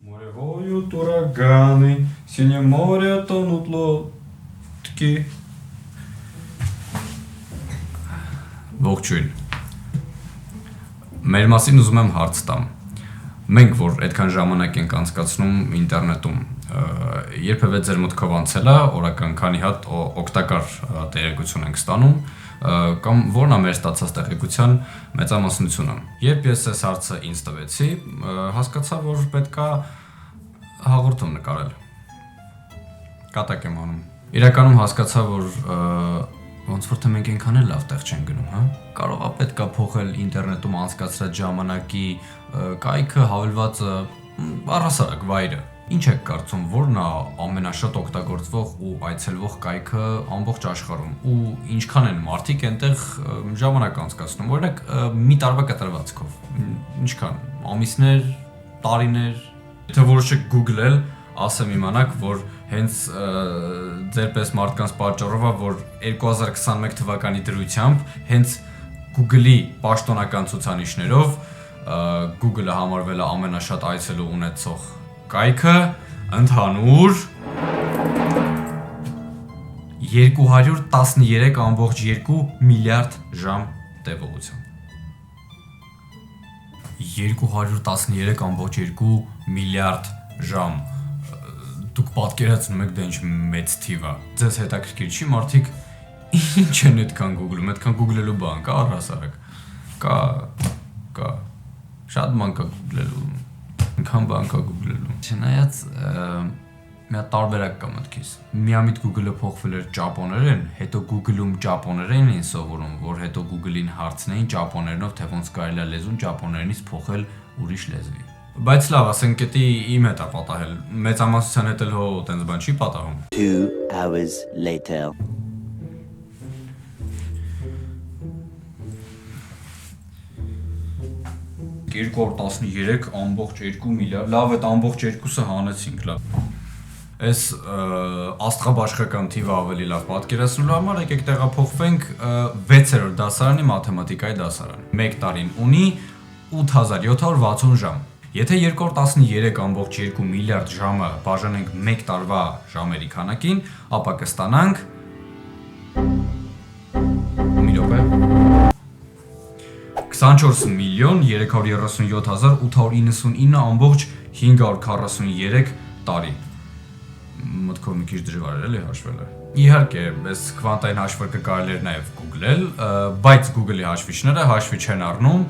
Моревою ураганы, синее море тонут лодки. Ողջույն։ Մեր մասին ուզում եմ հարց տամ։ Մենք որ այդքան ժամանակ ենք անցկացնում ինտերնետում, երբևէ ձեր մտքով անցել է օրական քանի հատ օգտակար տեղեկություն ենք ստանում, կամ որն է մեր ստացած տեղեկության մեծամասնությունը։ Երբ ես այս հարցը ինձ տվեցի, հասկացա, որ պետք է հաղորդում նկարել։ Կատակ եմ անում։ Իրականում հասկացա, որ ոնց որ թե մենք այնքան էլ լավ տեղ չեն գնում, հա։ Կարող է պետքա փոխել ինտերնետում անցկացրած ժամանակի կայքը, հավելվածը, առհասարակ վայրը։ Ինչ եք կարծում, որն է ամենաշատ օգտագործվող ու այցելվող կայքը ամբողջ աշխարհում ու ինչքան են մարդիկ այնտեղ ժամանակ անցկացնում, օրինակ մի տարվա կտրվածքով։ Ինչքան, ամիսներ, տարիներ, եթե որոշեք Google-ել, ասեմ իմանաք, որ հենց ձեր պես մարդկանց պատճառով է, որ 2021 թվականի դրությամբ հենց Google-ի պաշտոնական ցուցանիշներով Google-ը համարվել է ամենաշատ այցելու ունեցող կայքը ընդհանուր 213.2 միլիարդ ժամ տևողությամբ։ 213.2 միլիարդ ժամ։ Դուք պատկերացնում եք դա ինչ մեծ թիվ է։ Ձեզ հետաքրքիր չի մարդիկ ինչ են այդքան Google-ում, այդքան Google-ելու բան կա առհասարակ։ Կա։ Շատ բան կա Google-ելու։ Այնքան բան կա Google-ելու։ Չնայած մի հատ տարբերակ կա մտքիս։ Միամիտ Google-ը փոխվել էր ճապոներեն, հետո Google-ում ճապոներեն էին սովորում, որ հետո Google-ին հարցնեին ճապոներենով, թե ոնց կարելի է լեզուն ճապոներենից փոխել ուրիշ լեզվի։ Բայց լավ, ասենք էտի իմ հետ է պատահել։ Մեծամասնության հետ էլ հո տենց բան չի պատահում։ 2 hours later. Երկու 13.2 միլիարդ։ Լավ, այդ ամբողջ երկուսը հանեցինք, լավ։ Այս աստղաբաշխական թիվը ավելի լավ պատկերացնելու համար եկեք տեղափոխվենք 6-րդ դասարանի մաթեմատիկայի դասարան։ 1 տարին ունի 8760 ժամ։ Եթե 213.2 միլիարդ ժամը բաժանենք 1 տարվա ժամերի քանակին, ապա կստանանք մի րոպե 24 միլիոն 337.899.543 տարի։ Մտքով մի քիչ դժվար էր էլի հաշվելը։ Իհարկե, այս քվանտային հաշվարկը կարելի էր նաև Google-ել, բայց Google-ի հաշվիչները հաշվի չեն առնում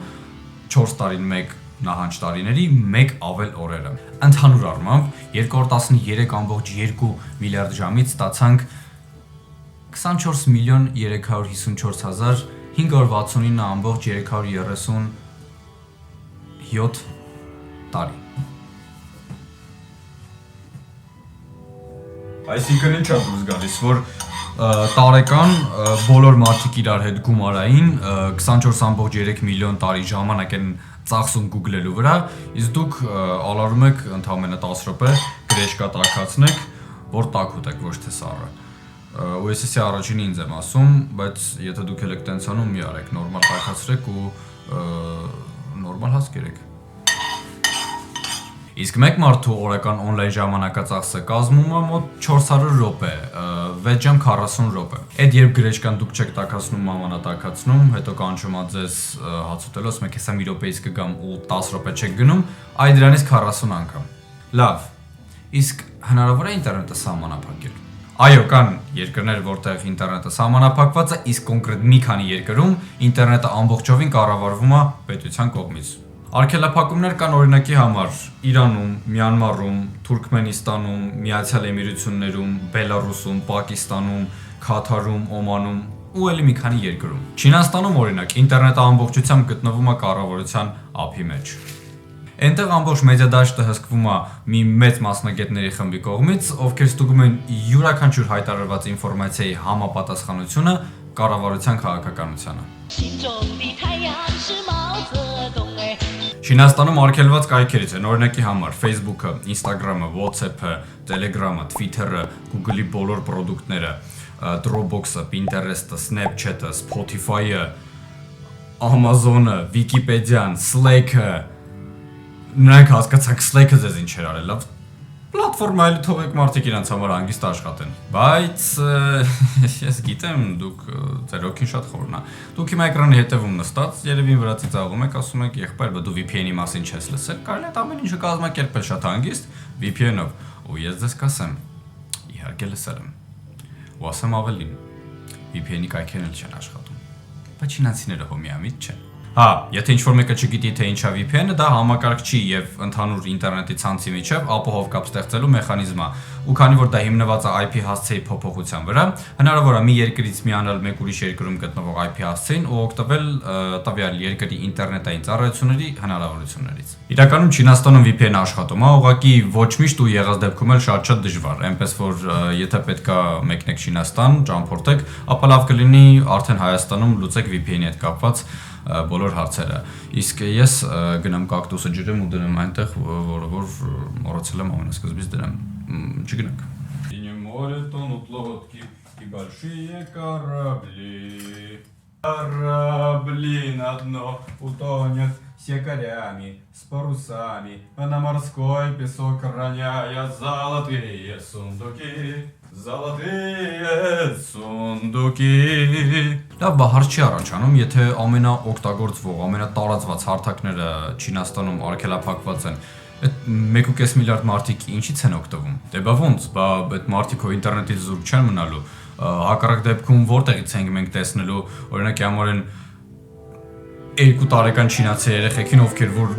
4 տարին 1 նահանջ տարիների 1 ավել օրերը։ Ընդհանուր առմամբ 213.2 միլիարդ ժամից ստացանք 24 միլիոն 354.569.337 տարի։ Այսինքն ինչ է դուրս գալիս, որ տարեկան բոլոր մարդիկ իրար հետ գումարային 24.3 միլիոն տարի ժամանակ են ծախսում Google-ելու վրա, իսկ դուք ալարում եք ընդամենը 10 րոպե գրեչկա տաքացնեք, որ տաք ուտեք, ոչ թե սառը։ Ու ես էսի առաջինը ինձ եմ ասում, բայց եթե դուք էլ եք տենց անում, մի արեք, նորմալ տաքացրեք ու նորմալ հաց կերեք։ Իսկ մեկ մարդու օրական օնլայն ժամանակածախսը կազմում է մոտ 400 րոպե, 6 ժամ 40 րոպե։ Այդ երբ գրեչկան դուք չեք տաքացնում, ամանատաքացնում, հետո կանչում է ձեզ հաց ուտելու, ասում եք հեսա մի րոպեից կգամ ու 10 րոպե չեք գնում, այ դրանից 40 անգամ։ Լավ, իսկ հնարավոր է ինտերնետը սահմանափակել։ Այո, կան երկրներ, որտեղ ինտերնետը սահմանափակված է, իսկ կոնկրետ մի քանի երկրում ինտերնետը ամբողջովին կառավարվում է պետության կողմից։ Արգելափակումներ կան օրինակի համար Իրանում, Մյանմարում, Թուրքմենստանում, Միացյալ Էմիրություններում, Բելարուսում, Պակիստանում, Քաթարում, Օմանում ու ելի մի քանի երկրում։ Չինաստանում օրինակ ինտերնետը ամբողջությամբ գտնվում է կառավարության ափի մեջ։ Այնտեղ ամբողջ մեդիադաշտը հսկվում է մի մեծ մասնագետների խմբի կողմից, ովքեր ստուգում են յուրաքանչյուր հայտարարված ինֆորմացիայի համապատասխանությունը կառավարության քաղաքականությանը։ Չինաստանում արգելված կայքերից են օրինակի համար Facebook-ը, Instagram-ը, WhatsApp-ը, Telegram-ը, Twitter-ը, Google-ի բոլոր պրոդուկտները, Dropbox-ը, Pinterest-ը, Snapchat-ը, Spotify-ը, Amazon-ը, Wikipedia-ն, Slack-ը, Նրանք հասկացան Slack-ը ձեզ ինչ էր արել, լավ պլատֆորմա էլի թողեք մարդիկ իրանց համար հանգիստ աշխատեն։ Բայց ես գիտեմ, դուք ձեր օքին շատ խորն է։ Դուք հիմա էկրանի հետևում նստած, երևի վրացի ծաղում եք, ասում եք, եղբայր, բա դու VPN-ի մասին չես լսել, կարելի է ամեն ինչը կազմակերպել շատ հանգիստ VPN-ով։ Ու ես ձեզ կասեմ, իհարկե լսել եմ։ Ու ասեմ ավելին, VPN-ի կայքերն էլ չեն աշխատում։ Բայց չինացիները հո միամիտ չեն։ Հա, եթե ինչ-որ մեկը չգիտի թե ինչա VPN-ը, դա համակարգչի եւ ընդհանուր ինտերնետի ցանցի միջև ապահով կապ ստեղծելու մեխանիզմ է։ Ու քանի որ դա հիմնված է IP հասցեի փոփոխության վրա, հնարավոր է մի երկրից միանալ մեկ ուրիշ երկրում գտնվող IP հասցեին ու օգտվել տվյալ երկրի ինտերնետային ծառայությունների հնարավորություններից։ Իրականում Չինաստանում VPN-ը աշխատում է, ուղղակի ոչ միշտ ու եղած դեպքում էլ շատ դժվար, այնպես որ եթե պետքա մեկնեք Չինաստան, ճամփորդեք, ապա լավ կլինի արդեն Հայաստանում լուծեք VPN-ի հետ կապված բոլոր հարցերը։ Իսկ ես գնամ կակտուսը ջրեմ ու դնեմ այնտեղ, որը որ մոռացել եմ ամենասկզբից днем. Չգնանք։ Синее море тонут лодки и большие корабли. Корабли на дно утонет с якорями, с парусами, а на морской песок роняя золотые сундуки. Золотые сундуки. Լավ, բա հարց չի առաջանում, եթե ամենաօգտագործվող, ամենատարածված հարթակները Չինաստանում արգելափակված են, այդ 1.5 միլիարդ մարդիկ ինչից են օգտվում։ Դե բա ոնց, բա այդ մարդիկ հո ինտերնետից զուրկ չեն մնալու։ Հակառակ դեպքում որտեղից ենք մենք տեսնելու, օրինակ համարեն 2 տարեկան չինացի երեխեքին, ովքեր որ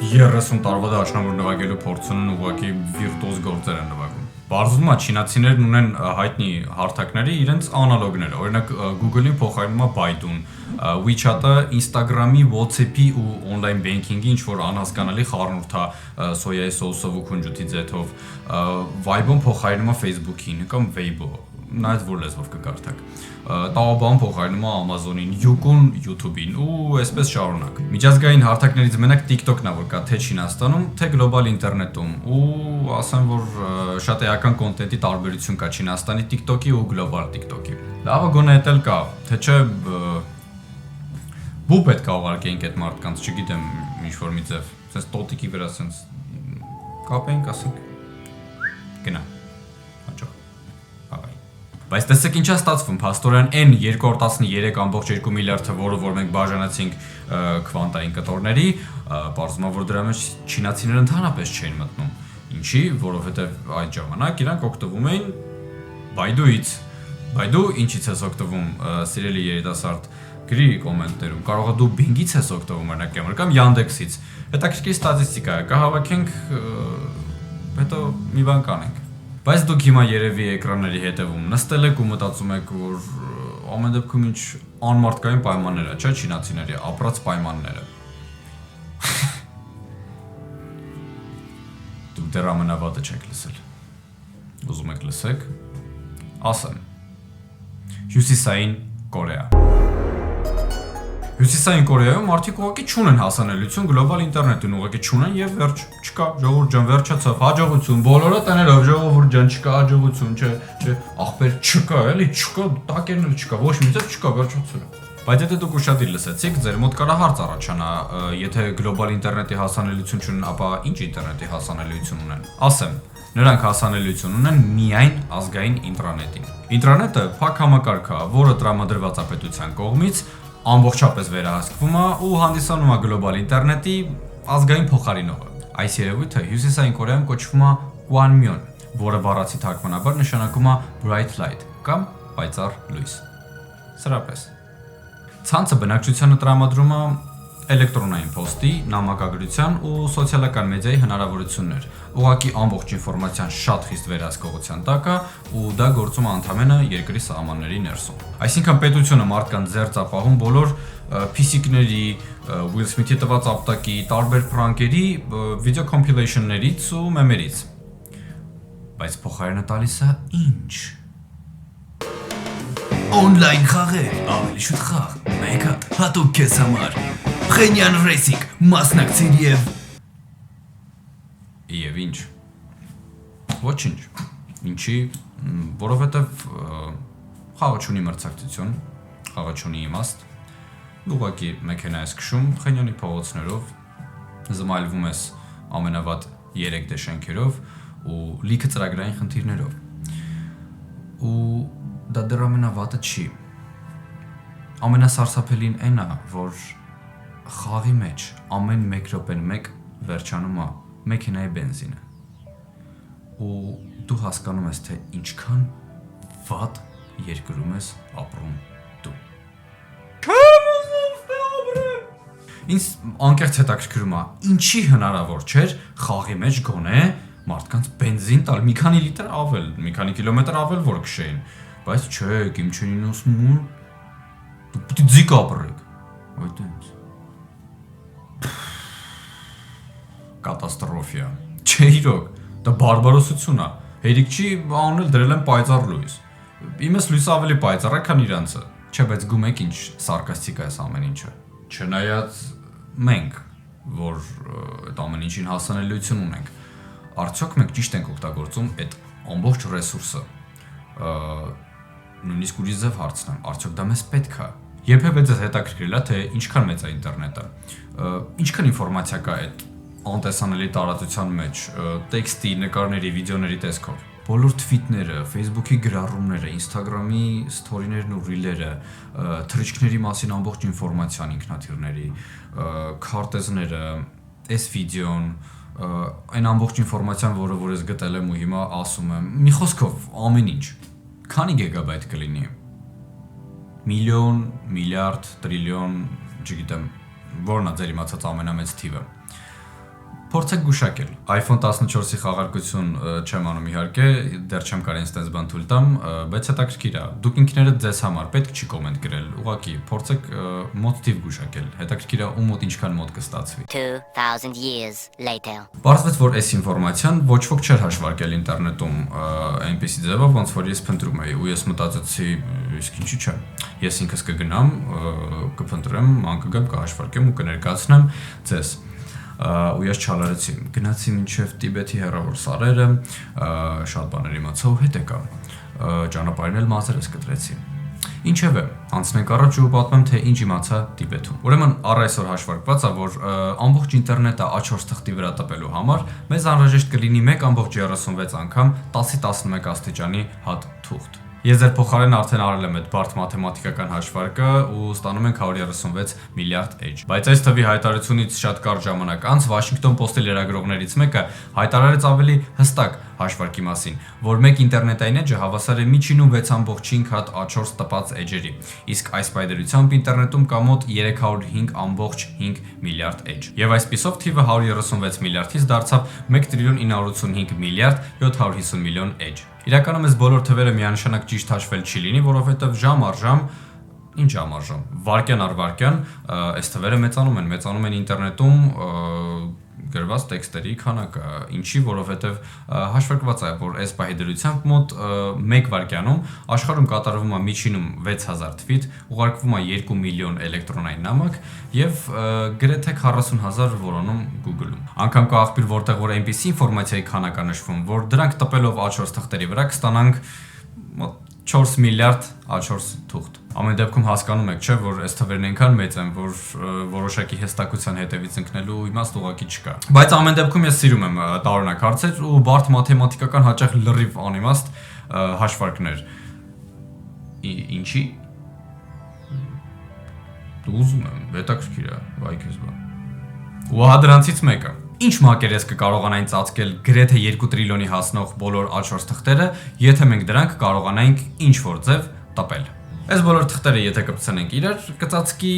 30 տարվա դաշնամուր նվագելու փորձ ունեն, ուղղակի վիրտուոզ գործեր են նվագում։ Բարձվում է չինացիներն ունեն հայտնի հարթակների իրենց անալոգները, օրինակ Google-ին փոխարինում է Baidu-ն, WeChat-ը Instagram-ի, WhatsApp-ի ու on-line banking-ի ինչ որ անհասկանալի խառնուրդ է սոյայի սոուսով ու քունջութի ձեթով, Vibe-ն փոխարինում է Facebook-ին կամ Weibo, նայած որ լեզվով կկարդաք, Taobao-ն փոխարինում է Amazon-ին, Youku-ն YouTube-ին ու այսպես շարունակ։ Միջազգային հարթակներից մենակ TikTok-ն է որ կա թե Չինաստանում, թե գլոբալ ինտերնետում ու ասեմ որ շատ էական կոնտենտի տարբերություն կա Չինաստանի TikTok-ի ու գլոբալ TikTok-ի։ Լավը գոնե էդ էլ կա, թե չէ բու պետք է ուղարկենք այդ մարդկանց, չգիտեմ ինչ որ մի ձև, sense տոտիկի վրա sense կապենք, ասենք գնա։ Հաջող։ Bye-bye։ Բայց տեսեք ինչա ստացվում, փաստորեն N 213.2 միլիարդը, որը որ մենք բաժանեցինք քվանտային կտորների, պարզվում է որ դրա մեջ չինացիները ընդհանրապես չէին մտնում։ Ինչի, որովհետև այդ ժամանակ իրանք օգտվում էին Baidu-ից։ Baidu ինչից ես օգտվում, սիրելի երիտասարդ, գրի կոմենտներում, կարող է դու Bing-ից ես օգտվում օրինակ կամ Yandex-ից։ Հետաքրքիր ստատիստիկա է, կհավաքենք, հետո մի բան կանենք։ Բայց դուք հիմա երևի էկրանների հետևում նստել եք ու մտածում եք, որ ամեն դեպքում ինչ անմարդկային պայմաններ է, չէ՞ չինացիների ապրած պայմանները։ Դուք դեռ ամենավատը չեք լսել։ Ուզում եք լսեք։ Ասեմ։ Հյուսիսային Կորեա։ Հյուսիսային Կորեայում մարդիկ ուղղակի չունեն հասանելիություն գլոբալ ինտերնետին, ուղղակի չունեն եւ վերջ, չկա, ժողովուրդ ջան, վերջացավ, հաջողություն, բոլորը տներով ժողովուրդ ջան, չկա հաջողություն, չէ, ախպեր չկա, էլի չկա, տակերն էլ չկա, ոչ մի ձև չկա, վերջացել է։ Բայց եթե դուք ուշադիր լսեցիք, ձեր մոտ կարա հարց առաջանա, եթե գլոբալ ինտերնետի հասանելիություն չունեն, ապա ինչ ինտերնետի հասանելիություն ունեն։ Ասեմ, նրանք հասանելիություն ունեն միայն ազգային ինտրանետին։ Ինտրանետը փակ համակարգ է, որը տրամադրված է պետության կողմից, ամբողջապես վերահսկվում է ու հանդիսանում է գլոբալ ինտերնետի ազգային փոխարինողը։ Այս երևույթը Հյուսիսային Կորեայում կոչվում է Gwanmyeon, որը բառացի թարգմանաբար նշանակում է bright light կամ պայծառ լույս։ Սրապես։ Ցանցը բնակչությանը տրամադրում է էլեկտրոնային փոստի, նամակագրության ու սոցիալական մեդիայի հնարավորություններ։ Ուղղակի ամբողջ ինֆորմացիան շատ խիստ վերահսկողության տակ է ու դա գործում է ընդհանրապես երկրի սահմանների ներսում։ Այսինքն պետությունը մարդկանց ձեռ ծապահում բոլոր PC-կների, Will Smith-ի տված ապտակի, տարբեր պրանկերի, video compilation-ներից ու մեմերից։ Բայց փոխարենը տալիս է ինչ։ Online խաղեր, ավելի շուտ խաղ, մեկը հատուկ քեզ համար։ Խենյան ռեյսինգ, մասնակցիր եւ ինչ։ Ոչինչ։ Ինչի, որովհետեւ խաղը չունի մրցակցություն, խաղը չունի իմաստ։ Ուղղակի մեքենա ես քշում Խենյանի փողոցներով, զմայլվում ես ամենավատ 3D շենքերով ու լիքը ծրագրային խնդիրներով։ Ու դա դեռ ամենավատը չի։ Ամենասարսափելին այն է, որ խաղի մեջ ամեն 1 րոպեն 1 վերջանում է մեքենայի բենզինը։ Ու դու հասկանում ես, թե ինչքան վատ երկրում ես ապրում դու։ Ինձ անկեղծ հետաքրքրում է, ինչի հնարավոր չէր խաղի մեջ գոնե մարդկանց բենզին տալ մի քանի լիտր ավել, մի քանի կիլոմետր ավել որ քշեին, բայց չէ, Կիմ Չեն Ինը ասում ու դու պիտի ձիգ ապրեք։ Այդտենց։ Կատաստրոֆա։ Չէ, իրոք, դա բարբարոսություն է։ Հերիք չի անունել դրել են պայծառ լույս։ Իմս լույսը ավելի պայծառ է, քան իրանցը։ Չէ, բայց գումեք ինչ սարկաստիկ է այս ամեն ինչը։ Չնայած մենք, որ այդ ամեն ինչին հասանելիություն ունենք, արդյոք մենք ճիշտ ենք օգտագործում այդ ամբողջ ռեսուրսը։ Նույնիսկ ուրիշ ձև հարցնեմ, արդյոք դա մեզ պետք է։ Երբևէ ձեզ հետաքրքրել է, թե ինչքան մեծ է ինտերնետը, ինչքան ինֆորմացիա կա այդ անտեսանելի տարածության մեջ, տեքստի, նկարների, վիդեոների տեսքով։ Բոլոր թվիթները, Facebook-ի գրառումները, Instagram-ի սթորիներն ու ռիլերը, թռիչքների մասին ամբողջ ինֆորմացիան ինքնաթիռների, քարտեզները, այս վիդեոն, այն ամբողջ ինֆորմացիան, որը որ ես գտել եմ ու հիմա ասում եմ, մի խոսքով ամեն ինչ, քանի գիգաբայթ կլինի։ Միլիոն, միլիարդ, տրիլիոն, չգիտեմ, որն է ձեր իմացած ամենամեծ թիվը։ Փորձեք գուշակել։ iPhone 14-ի խաղարկություն չեմ անում իհարկե, դեռ չեմ կարող ինստենց բան թույլ տամ, բայց հետաքրքիր է։ Դուք ինքներդ ձեզ համար պետք չի կոմենտ գրել, ուղղակի փորձեք մոտ թիվ գուշակել։ Հետաքրքիր է ում մոտ ինչքան մոտ կստացվի։ 2000 years later. Պարզվեց, որ այս ինֆորմացիան ոչ ոք չէր հաշվարկել ինտերնետում այնպիսի ձևով, ոնց որ ես փնտրում էի, ու ես մտածեցի, իսկ ինչի՞ չէ։ Ես ինքս կգնամ, կփնտրեմ, անկգամ կհաշվարկեմ ու կներկայացնեմ ձեզ։ Ու ես չարարեցի, գնացի մինչև Տիբեթի հեռավոր սարերը, շատ բաներ իմացա ու հետ եկա, ճանապարհին էլ մազերս կտրեցի։ Ինչևէ, անցնենք առաջ ու պատմեմ, թե ինչ իմացա Տիբեթում։ Ուրեմն առ այսօր հաշվարկված է, որ ամբողջ ինտերնետը A4 թղթի վրա տպելու համար մեզ անհրաժեշտ կլինի 1.36 անգամ 10-11 աստիճանի հատ թուղթ։ Ես ձեր փոխարեն արդեն արել եմ այդ բարդ մաթեմատիկական հաշվարկը ու ստանում ենք 136 միլիարդ էջ։ Բայց այս թվի հայտարարությունից շատ կարճ ժամանակ անց Washington Post-ի լրագրողներից մեկը հայտարարեց ավելի հստակ հաշվարկի մասին, որ մեկ ինտերնետային էջը հավասար է միջինում 6.5 հատ A4 տպած էջերի, իսկ այս պայդրությամբ ինտերնետում կա մոտ 305.5 միլիարդ էջ։ Եվ այսպիսով թիվը 136 միլիարդից դարձավ 1.985 միլիարդ 750 միլիոն էջ։ Իրականում այս բոլոր թվերը միանշանակ ճիշտ հաշվել չի լինի, որովհետև ժամ առ ժամ, ինչ ժամ առ ժամ, վայրկյան առ վայրկյան այս թվերը մեծանում են ինտերնետում գրված տեքստերի քանակը, ինչի, որովհետև հաշվարկված է, որ այս պահի դրությամբ մոտ 1 վայրկյանում աշխարհում կատարվում է միջինում 6000 թվիթ, ուղարկվում է 2 միլիոն էլեկտրոնային նամակ եւ գրեթե 40000 որոնում Google-ում։ Անգամ կա աղբյուր, որտեղ որ այնպիսի ինֆորմացիայի քանակ է նշվում, որ դրանք տպելով A4 թղթերի վրա կստանանք մոտ 4 միլիարդ A4 թուղթ։ Ամեն դեպքում հասկանում եք, չէ, որ այս թվերն այնքան մեծ են, որ որոշակի հստակության հետևից ընկնելու իմաստ ուղղակի չկա։ Բայց ամեն դեպքում ես սիրում եմ տարօրինակ հարցեր ու բարդ մաթեմատիկական հաճախ լրիվ անիմաստ հաշվարկներ։ Ինչի՞։ Դու ուզում եմ, հետաքրքիր է, վայ քեզ բա։ Ու ահա դրանցից մեկը։ Ինչ մակերես կկարողանային ծածկել գրեթե 2 տրիլիոնի հասնող բոլոր A4 թղթերը, եթե մենք դրանք կարողանայինք ինչ-որ ձև տպել։ Այս բոլոր թղթերը եթե կպցնենք իրար, կծածկի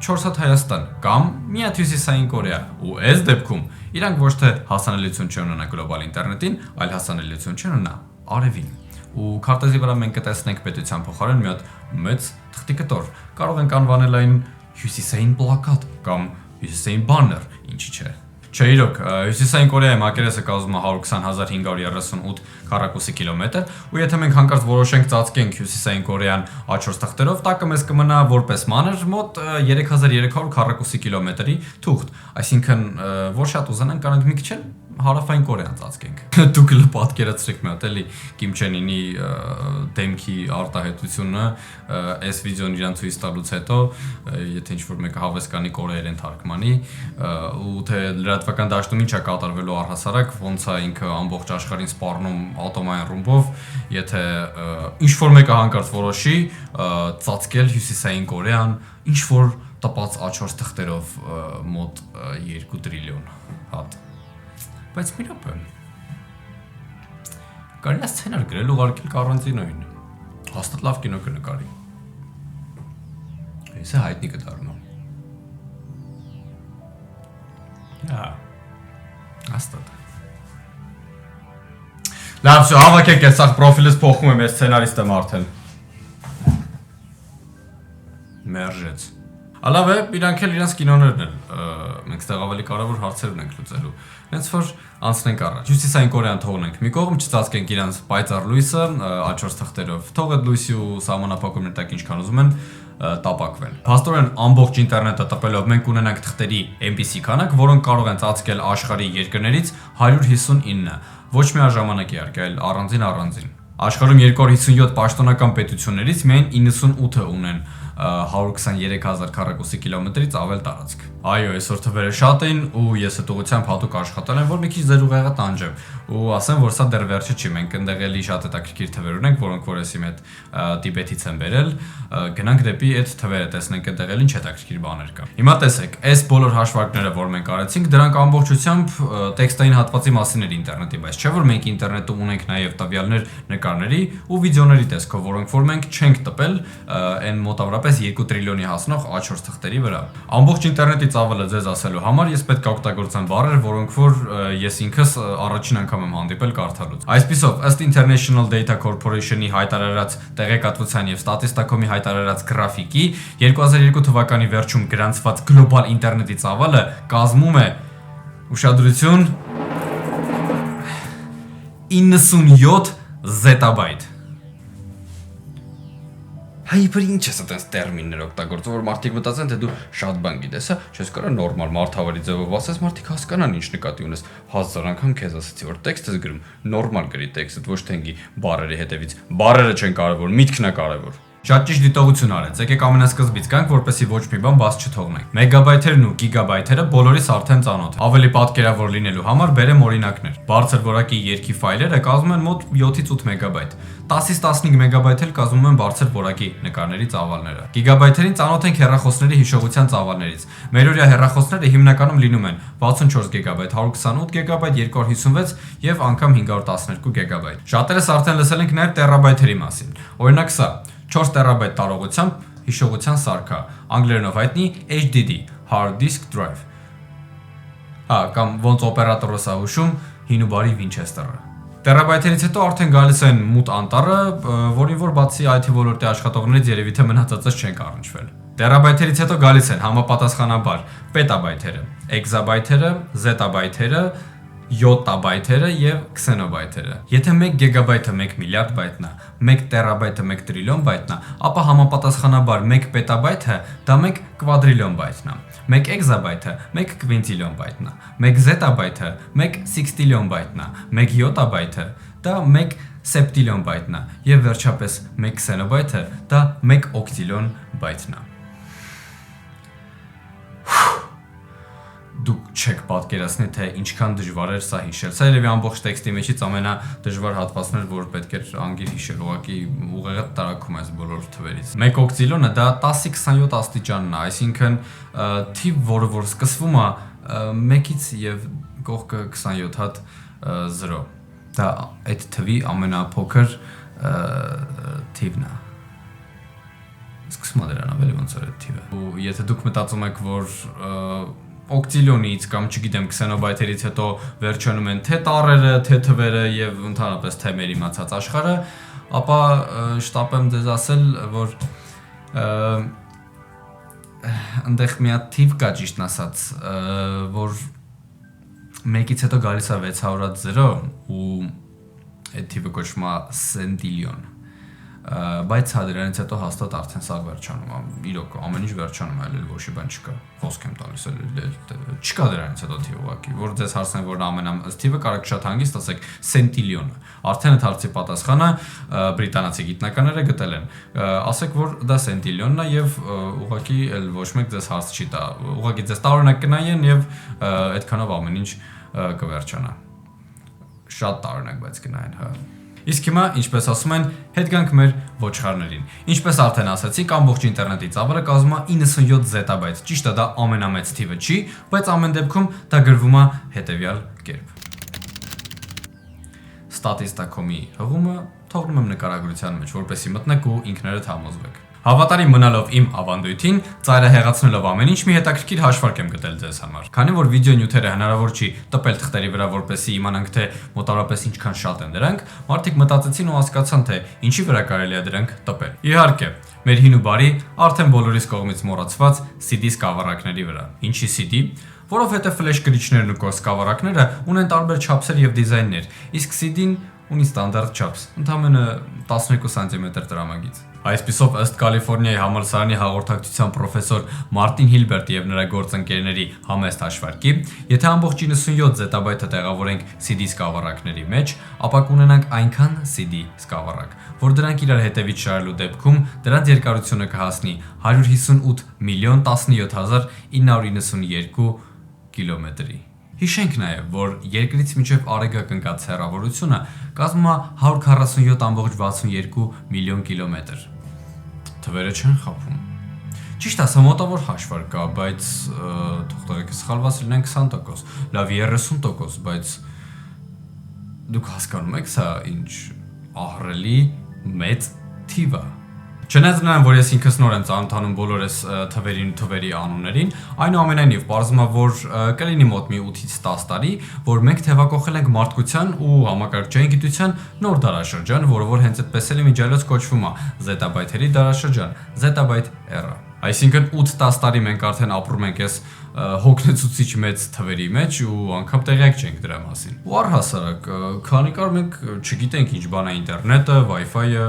4 հատ Հայաստան կամ մի հատ Հյուսիսային Կորեա, ու այս դեպքում իրանք ոչ թե հասանելիություն չունենա գլոբալ ինտերնետին, այլ հասանելիություն չունենա արևին։ Ու քարտեզի վրա մենք կտեսնենք պետության փոխարեն մի հատ մեծ թղթի կտոր։ Կարող ենք անվանել այն Հյուսիսային պլակատ կամ Հյուսիսային բաններ, ինչի՞ չէ։ Չէ, իրոք, Հյուսիսային Կորեայի մակերեսը կազմում է 120.538 քառակուսի կիլոմետր, ու եթե մենք հանկարծ որոշենք ծածկենք Հյուսիսային Կորեան A4 թղթերով, տակը մեզ կմնա որպես մանր մոտ 3300 քառակուսի կիլոմետրի թուղթ, այսինքն որ շատ ուզենանք կարող ենք մի քիչ հարավային Կորեան ծածկենք։ Դուք պատկերացրեք մի հատ էլի Կիմ Չեն Ինի դեմքի արտահայտությունը այս վիդեոն իրան ցույց տալուց հետո, եթե ինչ-որ մեկը հավես կանի կորեերեն թարգմանի, ու թե լրատվական դաշտում ինչ է կատարվելու առհասարակ, ոնց է ինքը ամբողջ աշխարհին սպառնում ատոմային ռումբով, եթե ինչ-որ մեկը հանկարծ որոշի ծածկել Հյուսիսային Կորեան, ինչ-որ տպած A4 թղթերով մոտ 2 տրիլիոն հատ։ Բայց մի րոպե։ Կարելի է սցենար գրել ուղարկել Կարանտինոյին։ Հաստատ լավ կինո կնկարի։ Ես հայտնի կդառնա։ Հա։ Հաստատ։ Լավ, շո, հավաքեք ես սաղ պրոֆիլս փոխում եմ, ես սցենարիստ եմ արդեն։ Մերժեց։ Ալավ է, իրանք էլ իրանց կինոներն են, մենք ստեղ ավելի կարևոր հարցեր ունենք լուծելու։ Հենց որ անցնենք առաջ։ Հյուսիսային Կորեան թողնենք մի կողմ, չծածկենք իրանց պայծառ լույսը, A4 թղթերով։ Թող այդ լույսի ու սահմանափակումների տակ ինչքան ուզում են տապակվեն։ Փաստորեն ամբողջ ինտերնետը տպելով մենք ունենանք թղթերի այնպիսի քանակ, որոնք կարող են ծածկել աշխարհի երկրներից 159, ոչ միաժամանակ իհարկե, այլ առանձին։ Աշխարհում 257 պաշտոնական պետություններից միայն 98-ը ունեն 123,000 քառակուսի կիլոմետրից ավել տարածք։ Այո, այսօր թվերը շատ են ու ես այդ ուղղությամբ հատուկ աշխատել եմ, որ մի քիչ ձեր ուղեղը տանջեմ ու ասեմ, որ սա դեռ վերջը չի, մենք այնտեղ էլի շատ հետաքրքիր թվեր ունենք, որոնք որ էսի մետ Տիբետից են բերել, գնանք դեպի այդ թվերը, տեսնենք այնտեղ էլ ինչ հետաքրքիր բաներ կա։ Հիմա տեսեք, այս բոլոր հաշվարկները, որ մենք արեցինք, դրանք ամբողջությամբ տեքստային հատվածի մասին էր ինտերնետի, բայց չէ՞ որ մենք ինտերնետում ունենք նաև տվյալներ նկարների ու վիդեոների տեսքով, որոնք որ մենք չենք տպել այն մոտավորապես 2 տրիլիոնի հասնող A4 թղթերի վրա։ Ամբողջ ինտերնետի ծավալը ձեզ ասելու համար ես պետք է օգտագործեմ բառեր, որոնք որ ես ինքս առաջին անգամ եմ հանդիպել կարդալուց։ Այսպիսով, ըստ International Data Corporation-ի հայտարարած տեղեկատվության եւ Statista.com-ի հայտարարած գրաֆիկի 2002 թվականի վերջում գրանցված գլոբալ ինտերնետի ծավալը կազմում է ուշադրություն 97 զետաբայթ։ Հայ ինչ ես այդպես տերմիններ օգտագործում, որ մարդիկ մտածեն, թե դու շատ բան գիտես, հա, չես կարող նորմալ մարդավարի ձևով ասես, մարդիկ հասկանան ինչ նկատի ունես։ 1000 անգամ քեզ ասացի, որ տեքստ ես գրում, նորմալ գրի տեքստը, ոչ թե ընկի բառերի հետևից։ Բառերը չեն կարևոր, միտքն է կարևոր։ Շատ ճիշտ դիտողություն արեց։ Եկեք ամենասկզբից գանք, որպեսզի ոչ մի բան բաց չթողնենք։ Մեգաբայթերն ու գիգաբայթերը բոլորիս արդեն ծանոթ են։ Ավելի պատկերավոր լինելու համար բերեմ օրինակներ։ Բարձր որակի երկի ֆայլերը կազմում են մոտ 7-ից 8 մեգաբայթ։ 10-ից 15 մեգաբայթ էլ կազմում են բարձր որակի նկարների ծավալները։ Գիգաբայթերին ծանոթ ենք հեռախոսների հիշողության ծավալներից։ Մերօրյա հեռախոսները հիմնականում լինում են 64 գիգաբայթ, 128 գիգաբայթ, 256 եւ անգամ 512 գիգաբայթ։ Շատերս արդեն լսել ենք նաեւ տերաբայթերի մասին։ Օրինակ սա 4 տերաբայթ տարողությամբ հիշողության սարք է, անգլերենով հայտնի HDD, Hard Disk Drive։ Հա, կամ ոնց օպերատորը սա հուշում, հին ու բարի Winchester-ը։ Տերաբայթերից հետո արդեն գալիս են մութ անտառը, որին որ բացի IT ոլորտի աշխատողներից երևի թե մնացածս չեն առնչվել։ Տերաբայթերից հետո գալիս են համապատասխանաբար պետաբայթերը, էքզաբայթերը, զետաբայթերը, յոտաբայթերը եւ քսենոբայթերը։ Եթե 1 գիգաբայթը 1 միլիարդ բայթն է, 1 տերաբայթը 1 տրիլիոն բայթն է, ապա համապատասխանաբար 1 պետաբայթը դա 1 կվադրիլիոն բայթն է, 1 էքզաբայթը 1 կվինտիլիոն բայթն է, 1 զետաբայթը 1 սիքստիլիոն բայթն է, 1 յոտաբայթը դա 1 սեպտիլիոն բայթն է եւ վերջապես 1 քսենոբայթը դա 1 օկտիլիոն բայթն է։ Դուք չեք պատկերացնի, թե ինչքան դժվար էր սա հիշել։ Սա երևի ամբողջ տեքստի մեջից ամենադժվար հատվածն էր, որ պետք էր անգիր հիշել, ուղղակի ուղեղը տարաքում այս բոլոր թվերից։ 1 օկտիլիոնը դա 10-27 աստիճանն է, այսինքն թիվ, որը որ սկսվում է 1-ից եւ կողքը 27 հատ 0։ Դա այդ թվի ամենափոքր թիվն է։ Սկսում է դրան ավելի ոնց որ այդ թիվը։ Ու եթե դուք մտածում եք, որ օկտիլիոնից կամ չգիտեմ քսենոբայթերից հետո վերջանում են թե տառերը, թե թվերը եւ ընդհանրապես թե մեր իմացած աշխարհը, ապա շտապեմ ձեզ ասել, որ այնտեղ մի հատ թիվ կա ճիշտն ասած, որ 1-ից հետո գալիս է 600 0 ու այդ թիվը կոչվում է սենտիլիոն։ բայց հա դրանից հետո հաստատ արդեն սա վերջանում է, իրոք ամեն ինչ վերջանում է, այլ ոչ մի բան չկա, խոսք եմ տալիս, չկա դրանից հետո թիվ ուղղակի, որ ձեզ հարցնեն, որ ամենամեծ թիվը կարող շատ հանգիստ ասեք սենտիլիոնը, արդեն այդ հարցի պատասխանը բրիտանացի գիտնականները գտել են, ասեք, որ դա սենտիլիոնն է եւ ուղղակի էլ ոչ մեկ ձեզ հարց չի տա, ուղղակի ձեզ տարօրինակ կնայեն եւ այդքանով ամեն ինչ կվերջանա, շատ տարօրինակ բայց կնայեն, հա։ Իսկ հիմա, ինչպես ասում են, հետ գանք մեր ոչխարներին։ Ինչպես արդեն ասացինք, ամբողջ ինտերնետի ծավալը կազմում է 97 զետաբայթ։ Ճիշտ է, դա ամենամեծ թիվը չի, բայց ամեն դեպքում դա գրվում է հետևյալ կերպ։ Statista.com-ի հղումը թողնում եմ նկարագրության մեջ, որպեսզի մտնեք ու ինքներդ համոզվեք։ Հավատարիմ մնալով իմ ավանդույթին, ծայրահեղացնելով ամեն ինչ, մի հետաքրքիր հաշվարկ եմ գտել ձեզ համար։ Քանի որ վիդեո նյութերը հնարավոր չի տպել թղթերի վրա, որպեսզի իմանանք, թե մոտավորապես ինչքան շատ են դրանք, մարդիկ մտածեցին ու հասկացան, թե ինչի վրա կարելի է դրանք տպել։ Իհարկե, մեր հին ու բարի, արդեն բոլորիս կողմից մոռացված CD սկավառակների վրա։ Ինչի CD? Որովհետև ֆլեշ գրիչներն ու սկավառակները ունեն տարբեր չափսեր եւ դիզայններ, իսկ CD-ն ունի ստանդարտ չափս, ընդամենը 12 սանտիմետր տրամագիծ։ Այսպիսով ըստ Կալիֆոռնիայի համալսարանի հաղորդակցության պրոֆեսոր Մարտին Հիլբերտի եւ նրա գործընկերների համեստ հաշվարկի, եթե ամբողջ 97 զետաբայթը տեղավորենք CD սկավառակների մեջ, ապա կունենանք այնքան CD սկավառակ, որ դրանք իրար հետևից շարելու դեպքում դրանց երկարությունը կհասնի 158 միլիոն 17992 կիլոմետրի։ Հիշենք նաև, որ երկրից մինչև արեգակ ընկած հեռավորությունը կազմում է 147.62 միլիոն կիլոմետր։ Թվերը չեն խաբում։ Ճիշտ ասա մոտավոր հաշվարկ կա, բայց թողտեղեքը սխալված լինեն 20%, լավ 30%, բայց դուք հասկանում եք սա ինչ ահռելի մեծ թիվ է։ Չնայած նրան, որ ես ինքս նոր եմ ծանոթանում բոլոր այս թվերին ու թվերի անուններին, այնուամենայնիվ պարզվում է, որ կլինի մոտ մի 8-ից 10 տարի, որ մենք թևակողել ենք մարդկության ու համակարգչային գիտության նոր դարաշրջան, որը որ հենց այդպես էլ իմիջիայլոց կոչվում է զետաբայթերի դարաշրջան, զետաբայթ էրա։ Այսինքն 8-10 տարի մենք արդեն ապրում ենք այս հոգնեցուցիչ մեծ թվերի մեջ ու անգամ տեղյակ չենք դրա մասին։ Ու առհասարակ, քանի կար մենք չգիտենք ինչ բան է ինտերնետը, Wi-Fi-ը,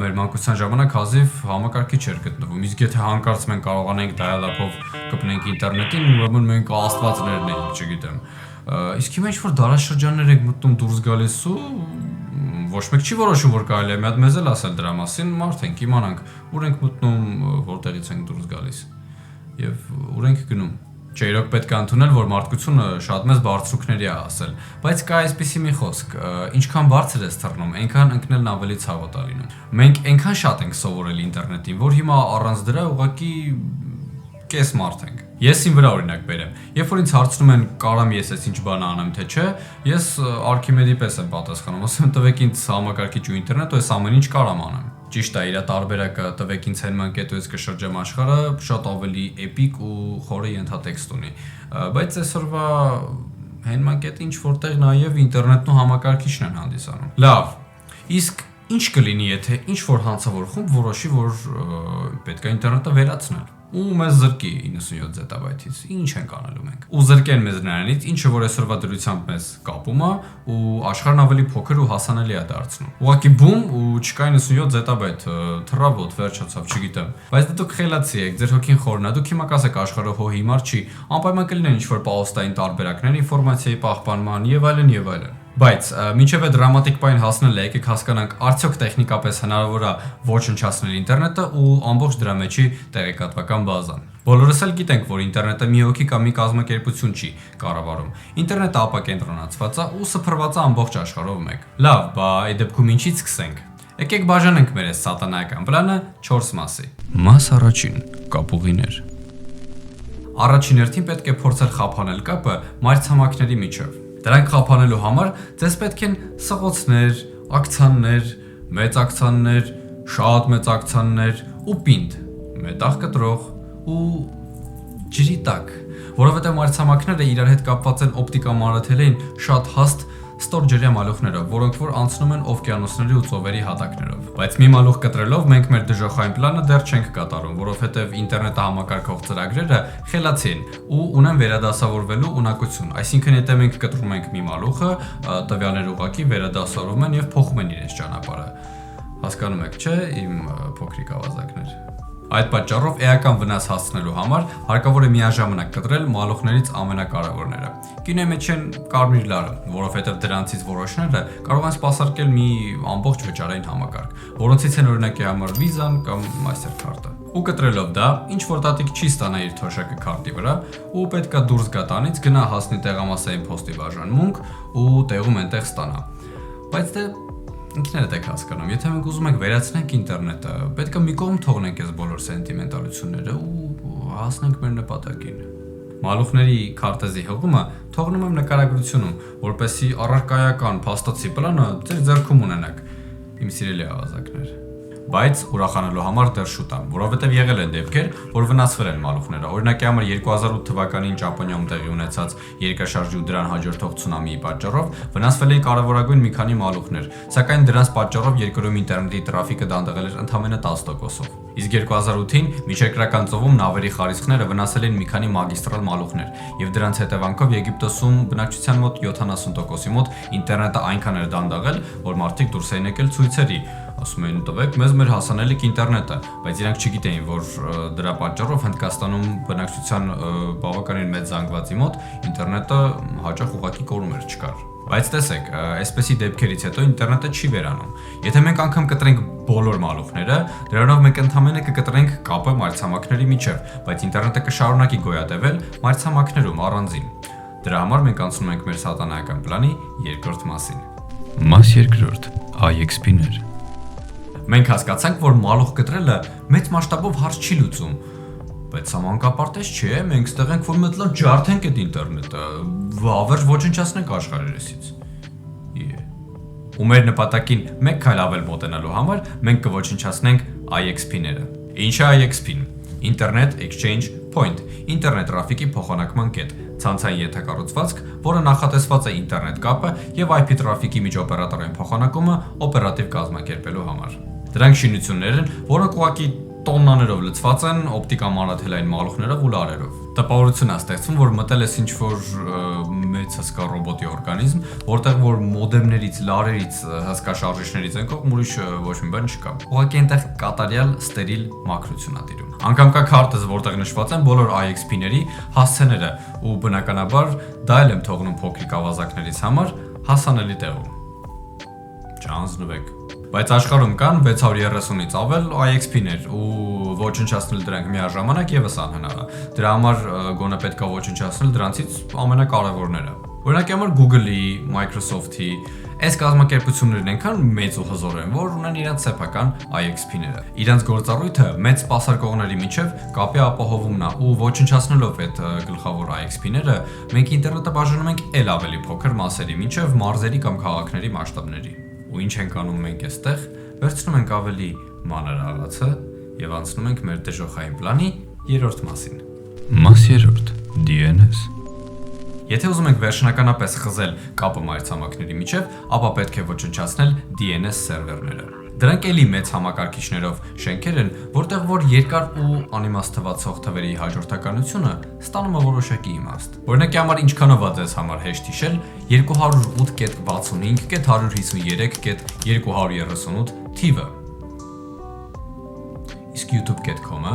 մեր մանկության ժամանակ հազիվ համակարգիչ էր գտնվում։ Իսկ եթե հանկարծ մենք կարողանենք dial-up-ով կպնենք ինտերնետին, ուրեմն մենք աստվածներն ենք, չգիտեմ։ Իսկ հիմա ինչ-որ դարաշրջաններ ենք մտնում դուրս գալիս ու ոչ մեկ չի որոշում, որ կարելի է մի հատ մեզ էլ ասել դրա մասին, մարդ ենք իմանանք, ուր ենք մտնում, որտեղից ենք դուրս գալիս եւ ուր ենք գնում։ Չէ, իրոք պետք է ընդունել, որ մարդկությունը շատ մեծ բարձրությունների է հասել, բայց կա այսպիսի մի խոսք, ինչքան բարձր ես թռնում, այնքան ընկնելն ավելի ցավոտ է լինում։ Մենք այնքան շատ ենք սովորել ինտերնետին, որ հիմա առանց դրա ուղղակի կես մարդ ենք։ Ես իմ վրա օրինակ բերեմ։ Երբ որ ինձ հարցնում են, կարամ ես այս ինչ բան անեմ, թե չէ, ես Արքիմեդի պես եմ պատասխանում, ասում եմ տվեք ինձ համակարգիչ ու ինտերնետ, ու ես ամեն ինչ կարամ անեմ։ Ճիշտ է, իր տարբերակը տվեք ինձ հենման կետ ու ես կշրջեմ աշխարհը, շատ ավելի էպիկ ու խորը ենթատեքստ ունի։ Բայց այսօրվա հենման կետը ինչ որտեղ նաև ինտերնետն ու համակարգիչն են հանդիսանում։ Լավ։ Իսկ ինչ կլինի, եթե ինչ որ հանցավոր խումբ որոշի, որ պետք է ինտերնետը վերացնել։ Ու մեզ զրկի 97 զետաբայթից, ինչ ենք անելու մենք։ Ու զրկեն մեզ նրանից, ինչը որ այսօրվա դրությամբ մեզ կապում է ու աշխարհն ավելի փոքր ու հասանելի է դարձնում։ Ուղղակի բում ու չկա 97 զետաբայթ, թռավոտ, վերջացավ, չգիտեմ։ Բայց դուք խելացի եք, ձեր հոգին խորն է, դուք հիմա կասեք աշխարհը հո հիմար չի, անպայման կլինեն ինչ-որ պահոստային տարբերակներ ինֆորմացիայի պահպանման եւ այլն եւ այլն։ Բայց մինչև այդ դրամատիկ պայն հասնել է, եկեք հասկանանք արդյոք տեխնիկապես հնարավոր է ոչնչացնել ինտերնետը ու ամբողջ դրա մեջի տեղեկատվական բազան։ Բոլորս էլ գիտենք, որ ինտերնետը մի հոգի կամ մի կազմակերպություն չի կառավարում։ Ինտերնետը ապակենտրոնացված է ու սփռված է ամբողջ աշխարհով մեկ։ Լավ, բա այդ դեպքում ինչից սկսենք։ Եկեք բաժանենք մեր այս սատանայական պլանը 4 մասի։ Մաս առաջին՝ կապուղիներ։ Առաջին հերթին պետք է փորձել խափանել կապը մայրցամաքների միջև։ Դրանք խափանելու համար ձեզ պետք են սղոցներ, ակցաններ, մեծ ակցաններ, շատ մեծ ակցաններ ու պինդ, մետաղ կտրող ու ջրի տակ, որովհետև մայրցամաքները իրար հետ կապված են օպտիկամանրաթելային շատ հաստ ստորջրյա մալուխներով, որոնք որ անցնում են օվկիանոսների ու ծովերի հատակներով։ Բայց մի մալուխ կտրելով մենք մեր դժոխային պլանը դեռ չենք կատարում, որովհետև ինտերնետը համակարգող ծրագրերը խելացի են ու ունեն վերադասավորվելու ունակություն։ Այսինքն եթե մենք կտրում ենք մի մալուխը, տվյալները ուղղակի վերադասավորվում են եւ փոխում են իրենց ճանապարհը։ Հասկանում եք, չէ, իմ փոքրիկ ավազակներ։ Այդ պատճառով էական վնաս հասցնելու համար հարկավոր է միաժամանակ կտրել մալուխներից ամենակարևորները։ Կինոյի մեջ են կարմիր լարը, որովհետև դրանցից որոշները կարող են սպասարկել մի ամբողջ վճարային համակարգ, որոնցից են օրինակի համար վիզան կամ Mastercard-ը։ Ու կտրելով դա, ինչ որ տատիկ չի ստանա իր թոշակը քարտի վրա, ու պետքա դուրս գա տանից, գնա հասնի տեղամասային փոստի բաժանմունք ու տեղում այնտեղ ստանա։ Բայց դե ինքներդ եք հասկանում, եթե մենք ուզում ենք վերացնենք ինտերնետը, պետք է մի կողմ թողնենք այս բոլոր սենտիմենտալությունները ու հասնենք մեր նպատակին։ Մալուխների քարտեզի հղումը թողնում եմ նկարագրությունում, որպեսզի առարկայական փաստացի պլանը ձեր ձեռքում ունենաք, իմ սիրելի ավազակներ։ Բայց ուրախանալու համար դեռ շուտ է, որովհետև եղել են դեպքեր, որ վնասվել են մալուխները։ Օրինակի համար 2008 թվականին Ճապոնիայում տեղի ունեցած երկրաշարժի ու դրան հաջորդող ցունամիի պատճառով վնասվել էին կարևորագույն մի քանի մալուխներ, սակայն դրանց պատճառով երկրում ինտերնետի տրաֆիկը դանդաղել էր ընդամենը 10%-ով։ Իսկ 2008-ին միջերկրական ծովում նավերի խարիսխները վնասել էին մի քանի մագիստրալ մալուխներ, եւ դրանց հետևանքով Եգիպտոսում բնակչության մոտ 70%-ի մոտ ինտերնետը այնքան էր դանդաղել, որ մարդիկ դուրս էին եկել ցույցերի, ասում էին տվեք մեզ մեր հասանելիք ինտերնետը, բայց իրանք չգիտեին, որ դրա պատճառով Հնդկաստանում բնակչության բավականին մեծ զանգվածի մոտ ինտերնետը հաճախ ուղղակի կորում էր չկար։ Բայց տեսեք, այսպեսի դեպքերից հետո ինտերնետը չի վերանում։ Եթե մենք անգամ կտրենք բոլոր մալուխները, դրանով մենք ընդհանրապես կկտրենք կապը մայրցամաքների միջև, բայց ինտերնետը կշարունակի գոյատևել մայրցամաքներում առանձին։ Դրա համար մենք անցնում ենք մեր սատանայական պլանի երկրորդ մասին։ Մաս երկրորդ՝ IXP-ներ։ Մենք հասկացանք, որ մալուխ կտրելը մեծ մասշտաբով հարց չի լուծում, բայց սա մանկապարտեզ չէ, մենք ստեղ ենք, որ մտլավ ջարդենք այդ ինտերնետը, ավերջ ոչնչացնենք աշխարհերեսից։ Ու մեր նպատակին մեկ քայլ ավել մոտենալու համար մենք կոչնչացնենք IXP-ները։ Ինչ է IXP-ն? Internet Exchange Point, ինտերնետ տրաֆիկի փոխանակման կետ, ցանցային ենթակառուցվածք, որը նախատեսված է ինտերնետ կապը եւ IP տրաֆիկի միջօպերատորային փոխանակումը օպերատիվ կազմակերպելու համար։ Դրանք շինություններ են, որոնք ուղղակի տոննաներով լցված են օպտիկամանրաթելային մալուխներով ու լարերով։ Տպավորություն է ստեղծվում, որ մտել ես ինչ-որ մեծ հսկա ռոբոտի օրգանիզմ, որտեղ որ մոդեմներից, լարերից, հսկա շարժիչներից են կողմ ուրիշ ոչ մի բան չկա։ Ուղղակի այնտեղ կատարյալ ստերիլ մաքրություն է տիրում։ Անգամ կա քարտեզ, որտեղ նշված են բոլոր IXP-ների հասցեները, ու բնականաբար դա էլ եմ թողնում փոքրիկ ավազակներից համար հասանելի տեղում։ Չանձնվեք։ Բայց աշխարհում կան 630-ից ավել IXP-ներ ու ոչնչացնել դրանք միաժամանակ եւս անհնար է։ Դրա համար գոնե պետք է ոչնչացնել դրանցից ամենակարևորները։ Օրինակի համար Google-ի, Microsoft-ի, այս կազմակերպություններն այնքան մեծ ու հզոր են, որ ունեն իրենց սեփական IXP-ները։ Իրենց գործառույթը մեծ սպասարկողների միջև կապի ապահովումն է ու ոչնչացնելով այդ գլխավոր IXP-ները, մենք ինտերնետը բաժանում ենք ել ավելի փոքր մասերի միջև մարզերի կամ քաղաքների մասշտաբների։ Ու ինչ ենք անում մենք այստեղ, վերցնում ենք ավելի մանր աղացը եւ անցնում ենք մեր դժոխային պլանի երրորդ մասին։ Մաս երրորդ՝ DNS։ Եթե ուզում ենք վերջնականապես խզել կապը մայրցամաքների միջև, ապա պետք է ոչնչացնել DNS սերվերները։ Դրանք էլի մեծ համակարգիչներով շենքեր են, որտեղ որ երկար ու անիմաստ թվացող թվերի հաջորդականությունը ստանում է որոշակի իմաստ։ Օրինակի համար ինչքանով է ձեզ համար հեշտ հիշել 208.65.153.238 թիվը։ Իսկ youtube.com-ը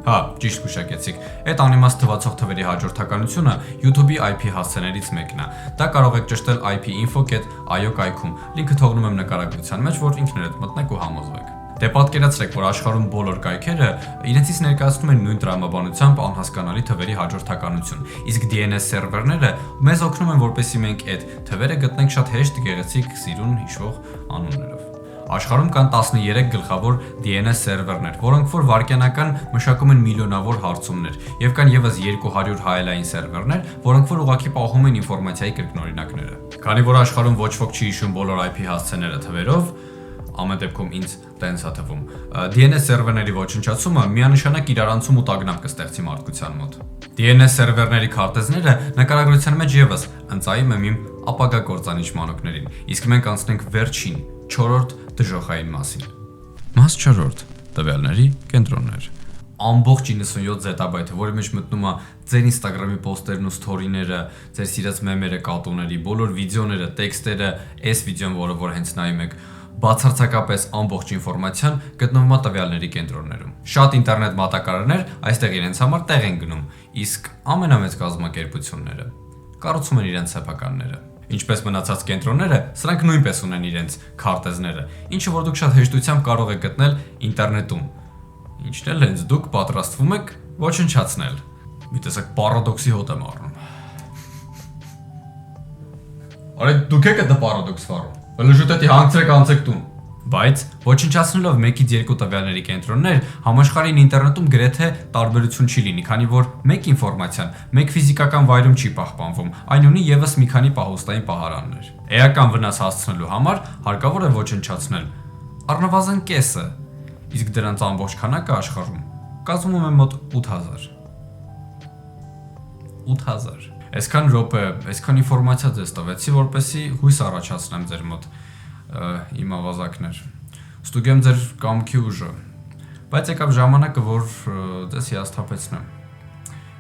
Հա, ճիշտ գուշակեցիք։ Այդ անիմաստ թվացող թվերի հաջորդականությունը YouTube-ի IP հասցեներից մեկն է։ Դա կարող եք ճշտել ipinfo.io կայքում։ Լինքը թողնում եմ նկարագրության մեջ, որ ինքներդ մտնեք ու համոզվեք։ Դե պատկերացրեք, որ աշխարհում բոլոր կայքերը իրենցից ներկայացնում են նույն տրամաբանությամբ անհասկանալի թվերի հաջորդականություն, իսկ DNS սերվերները մեզ օգնում են, որպեսզի մենք այդ թվերը գտնենք շատ հեշտ, գեղեցիկ, սիրուն հիշվող անուններով։ Աշխարհում կան 13 գլխավոր DNS սերվերներ, որոնք որ վայրկյանական մշակում են միլիոնավոր հարցումներ, եւ կան եւս 200 հայելային սերվերներ, որոնք որ ուղղակի պահում են ինֆորմացիայի կրկնօրինակները։ Քանի որ աշխարհում ոչ ոք չի հիշում բոլոր IP հասցեները թվերով, ամեն դեպքում ինձ տենց է թվում, DNS սերվերների ոչնչացումը միանշանակ իրարանցում ու տագնապ կստեղծի մարդկության մոտ։ DNS սերվերների քարտեզները նկարագրության մեջ եւս ընծայում եմ իմ ապագա կործանիչ մանուկներին, իսկ մենք անցնենք վերջին 4-րդ դժոխային մասին։ Մաս 4. Տվյալների կենտրոններ։ Ամբողջ 97 զետաբայթը, որի մեջ մտնում է ձեր Instagram-ի պոստերն ու սթորիները, ձեր սիրած մեմերը, կատուների, բոլոր վիդեոները, տեքստերը, այս վիդեոն, որը որ հենց նայում եք, բացարձակապես ամբողջ ինֆորմացիան գտնվում է տվյալների կենտրոններում։ Շատ ինտերնետ մատակարարներ այստեղ իրենց համար տեղ են գնում, իսկ ամենամեծ կազմակերպությունները կառուցում են իրենց սեփականները։ Ինչպես մնացած կենտրոնները, սրանք նույնպես ունեն իրենց քարտեզները, ինչը որ դուք շատ հեշտությամբ կարող եք գտնել ինտերնետում։ Ինչն էլ հենց դուք պատրաստվում եք ոչնչացնել։ Մի տեսակ պարադոքսի հոտ եմ առնում։ Արե դուք եք դա պարադոքս վարում։ Լուժուտետի հանգցրեք անցեք տուն։ Բայց ոչնչացնելով 1-ից 2 տվյալների կենտրոններ, համաշխարհային ինտերնետում գրեթե տարբերություն չի լինի, քանի որ մեկ ինֆորմացիան մեկ ֆիզիկական վայրում չի պահպանվում, այն ունի եւս մի քանի պահոստային պահարաններ։ Էական վնաս հասցնելու համար հարկավոր է ոչնչացնել առնվազն կեսը, իսկ դրանց ամբողջ քանակը աշխարհում կազմում է մոտ 8000։ 8000։ Այսքան րոպե, այսքան ինֆորմացիա ձեզ տվեցի, որպեսզի հույս առաջացնեմ ձեր մոտ իմ ավազակներ։ Ստուգեմ ձեր կամքի ուժը։ Բայց եկավ ժամանակը, որ ձեզ հիասթափեցնեմ։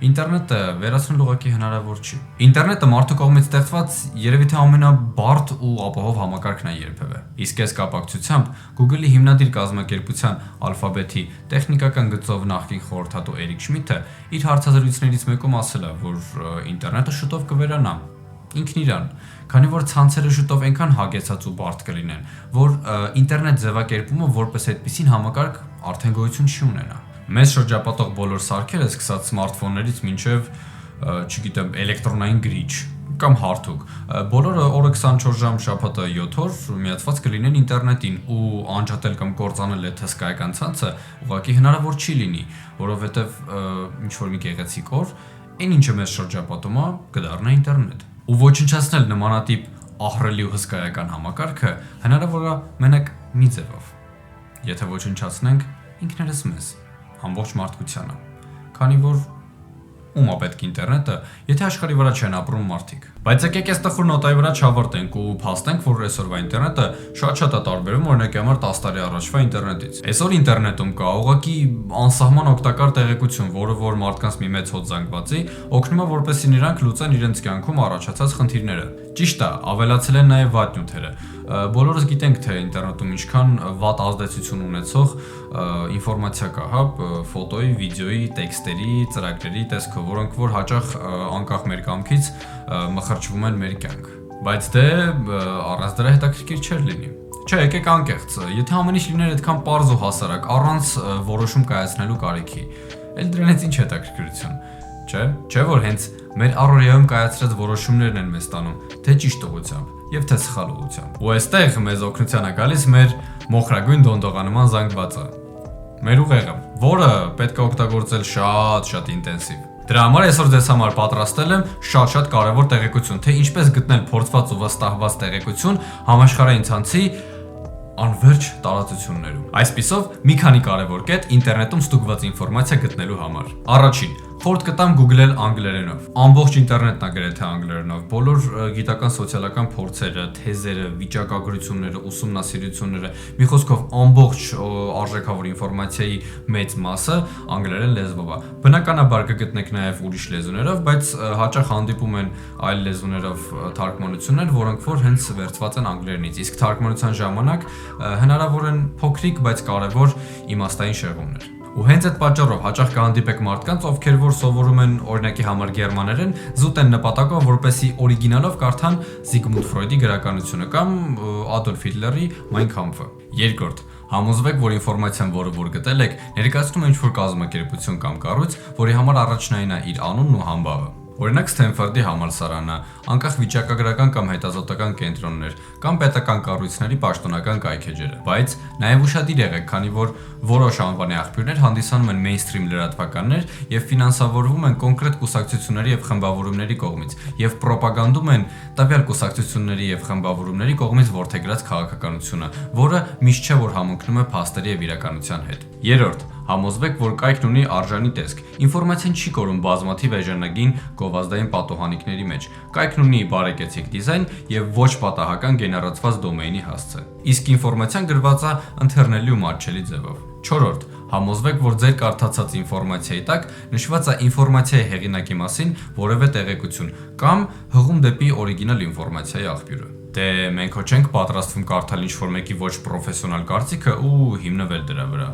Ինտերնետը վերացնել ուղղակի հնարավոր չի։ Ինտերնետը մարդու կողմից ստեղծված երևի թե ամենաբարդ ու ապահով համակարգն է երբևէ։ Իսկ այս կապակցությամբ Google-ի հիմնադիր կազմակերպության Alphabet-ի տեխնիկական գծով նախկին խորհրդատու Էրիկ Շմիթը իր հարցազրույցներից մեկում ասել է, որ ինտերնետը շուտով կվերանա։ Ինքն իրան, քանի որ ցանցերը շուտով այնքան հագեցած ու բարդ կլինեն, որ ինտերնետ ձևակերպումը որպես այդպիսին համակարգ արդեն գոյություն չի ունենա։ Մեզ շրջապատող բոլոր սարքերը, սկսած սմարթֆոններից մինչև, չգիտեմ, էլեկտրոնային գրիչ կամ հարթուկ, բոլորը օրը 24 ժամ շաբաթը 7 օր միացված կլինեն ինտերնետին ու անջատել կամ կործանել այդ հսկայական ցանցը ուղղակի հնարավոր չի լինի, որովհետև ինչ որ մի գեղեցիկ օր այն ինչը մեզ շրջապատում է կդառնա ինտերնետ։ Ու ոչնչացնել նմանատիպ ահռելի ու հսկայական համակարգը հնարավոր է մենակ մի ձևով։ Եթե ոչնչացնենք ինքներս մեզ, ամբողջ մարդկությանը, քանի որ ում է պետք ինտերնետը, եթե աշխարհի վրա չեն ապրում մարդիկ։ Բայց եկեք այս տխուր նոտայի վրա չավարտենք ու փաստենք, որ այսօրվա ինտերնետը շատ է տարբերում օրինակ համար 10 տարի առաջվա ինտերնետից։ Այսօր ինտերնետում կա ուղղակի անսահման օգտակար տեղեկություն, որը որ մարդկանց մի մեծ հոտ զանգվածի օգնում է, որպեսզի նրանք լուծեն իրենց կյանքում առաջացած խնդիրները։ Ճիշտ է, ավելացել են նաև վատ նյութերը։ Բոլորս գիտենք, թե ինտերնետում ինչքան վատ ազդեցություն ունեցող ինֆորմացիա կա, հա, ֆոտոյի, վիդեոյի, տեքստերի, ծրագրերի տեսքով, որոնք որ հաճախ անկախ մեր կամքից մխրճվում են մեր կյանք։ Բայց դե առանց դրա հետաքրքիր չէր լինի։ Չէ, եկեք անկեղծ, եթե ամեն ինչ լիներ այդքան պարզ ու հասարակ, առանց որոշում կայացնելու կարիքի, էլ դրանից ինչ հետաքրքրություն։ Չէ, որ հենց մեր առօրյայում կայացրած որոշումներն են մեզ տանում, թե ճիշտ ուղղությամբ եւ թե սխալ ուղղությամբ։ Ու այստեղ մեզ օգնության է գալիս մեր մոխրագույն դոնդողանման զանգվածը։ Մեր ուղեղը, որը պետք է օգտագործել շատ ինտենսիվ։ Դրա համար այսօր ձեզ համար պատրաստել եմ շատ կարևոր տեղեկություն, թե ինչպես գտնել փորձված ու վստահված տեղեկություն համաշխարհային ցանցի անverջ տարածություններում։ Այսպիսով մի քանի կարևոր կետ ինտերնետում ստուգված ինֆորմացիա գտնելու համար։ Առաջին, խորտ կտամ Google-ել անգլերենով։ Ամբողջ ինտերնետն է գրեթե անգլերենով։ Բոլոր գիտական սոցիալական փորձերը, թեզերը, վիճակագրությունները, ուսումնասիրությունները, մի խոսքով ամբողջ արժեքավոր ինֆորմացիայի մեծ մասը անգլերեն լեզվով է։ Բնականաբար կգտնեք նաև ուրիշ լեզուներով, բայց հաճախ հանդիպում են այլ լեզուներով թարգմանություններ, որոնք որ հենց վերցված են անգլերենից։ Իսկ թարգմանության ժամանակ հնարավոր են փոքրիկ, բայց կարևոր իմաստային շեղումներ։ Ու հենց այդ պատճառով հաճախ կհանդիպեք մարդկանց, ովքեր որ սովորում են օրինակի համար գերմաներեն, զուտ են նպատակով, որպեսզի օրիգինալով կարդան Զիգմունդ Ֆրոյդի գրականությունը կամ Ադոլֆ Հիտլերի Mein Kampf-ը։ Երկրորդ, համոզվեք, որ ինֆորմացիան, որը որ գտել եք, ներկայացնում է ինչ-որ կազմակերպություն կամ կառույց, որի համար առաջնային է իր անունն ու համբավը։ Օրինակ Սթենֆորդի համալսարանը, անկախ վիճակագրական կամ հետազոտական կենտրոններ կամ պետական կառույցների պաշտոնական կայքեջերը, բայց նաև ուշադիր եղեք, քանի որ որոշ անվանի աղբյուրներ հանդիսանում են մեյնսթրիմ լրատվականներ եւ ֆինանսավորվում են կոնկրետ կուսակցությունների եւ խմբավորումների կողմից եւ պրոպագանդում են տվյալ կուսակցությունների եւ խմբավորումների կողմից որդեգրած քաղաքականությունը, որը միշտ չէ որ համընկնում է փաստերի եւ իրականության հետ։ Երրորդ, համոզվեք, որ կայքն ունի արժանի տեսք։ Ինֆորմացիան չի կորում բազմաթիվ էժանագին գովազդային պատոհանիկների մեջ։ Կայքն ունի բարեկեցիկ դիզայն եւ ոչ պատահական գեներացված դոմեյնի հասցե։ Իսկ ինֆորմացիան գրված է ընթեռնելի ու մատչելի ձևով։ Չորրորդ, համոզվեք, որ ձեր կարդացած ինֆորմացիայի տակ նշված է ինֆորմացիայի հեղինակի մասին որևէ տեղեկություն կամ հղում դեպի օրիգինալ ինֆորմացիայի աղբյուրը։ դե մենք հո չենք պատրաստվում կարդալ ինչ-որ մեկի ոչ պրոֆեսիոնալ կարծիքը ու հիմնվել դրա վրա,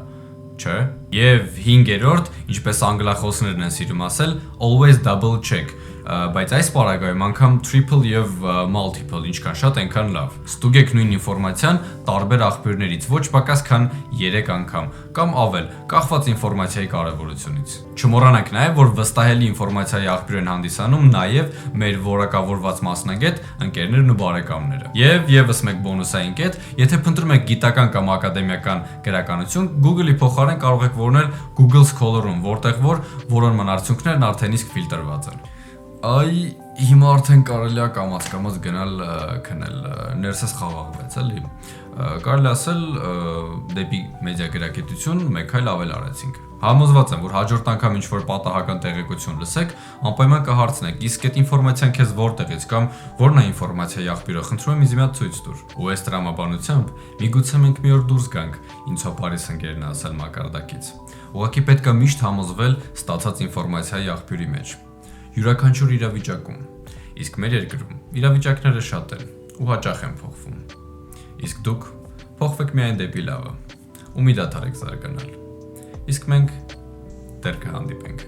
չէ։ Եվ 5-րդ, ինչպես անգլախոսներն են սիրում ասել, always double check, բայց այս պարագայում անգամ triple եւ multiple ինչքան շատ այնքան լավ։ Ստուգեք նույն ինֆորմացիան տարբեր աղբյուրներից ոչ պակաս քան 3 անգամ կամ ավել, կախված ինֆորմացիայի կարևորությունից։ Չմոռանանք նաեւ, որ վստահելի ինֆորմացիայի աղբյուր են հանդիսանում նաեւ մեր որակավորված մասնագետ ընկերներն ու բարեկամները։ Եվ եւս մեկ բոնուսային կետ, եթե փնտրում եք գիտական կամ ակադեմիական գրականություն, Google-ի փոխարեն կարող եք որոնել Google Scholar-ում, որտեղ որ որոնման արդյունքներն արդեն իսկ ֆիլտրված են։ Այ հիմա արդեն կարելի է կամաց գնալ քնել, ներսես խաղաղվեց, էլի։ Կարելի ասել դեպի մեդիագրագիտություն մեկ այլ ավել արեցինք։ Համոզված եմ, որ հաջորդ անգամ ինչ-որ պատահական տեղեկություն լսեք, անպայման կհարցնեք, իսկ այդ ինֆորմացիան քեզ որտեղից կամ որն է ինֆորմացիայի աղբյուրը, խնդրում եմ ինձ մի հատ ցույց տուր։ Ու այս տրամաբանությամբ միգուցե մենք մի օր դուրս գանք, ինչ Փարիզ ընկերն է ասել մակարդակից։ Ուղղակի պետք է միշտ համոզվել ստացած ինֆորմացիայի աղբյուրի մեջ։ Յուրաքանչյուր իրավիճակում, իսկ մեր երկրում իրավիճակները շատ են ու հաճախ են փոխվում։ Իսկ դուք փոխվեք միայն դեպի լավը ու մի դադարեք զարգանալ։ Իսկ մենք դեռ կհանդիպենք։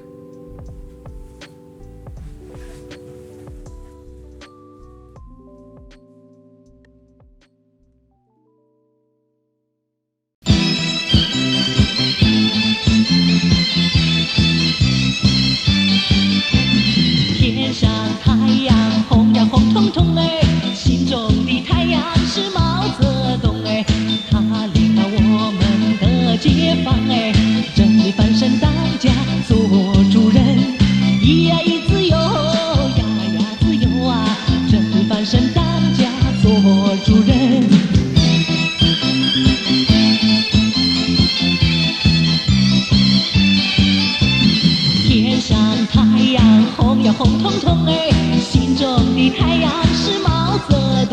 天上太阳红呀红彤彤哎，心中的太阳是毛泽东哎，他领导我们的解放哎，真理翻身当家做主人，咿呀咿自由呀呀自由啊，真理翻身当家做主人。天上太阳红呀红彤彤哎，心中的太阳是毛泽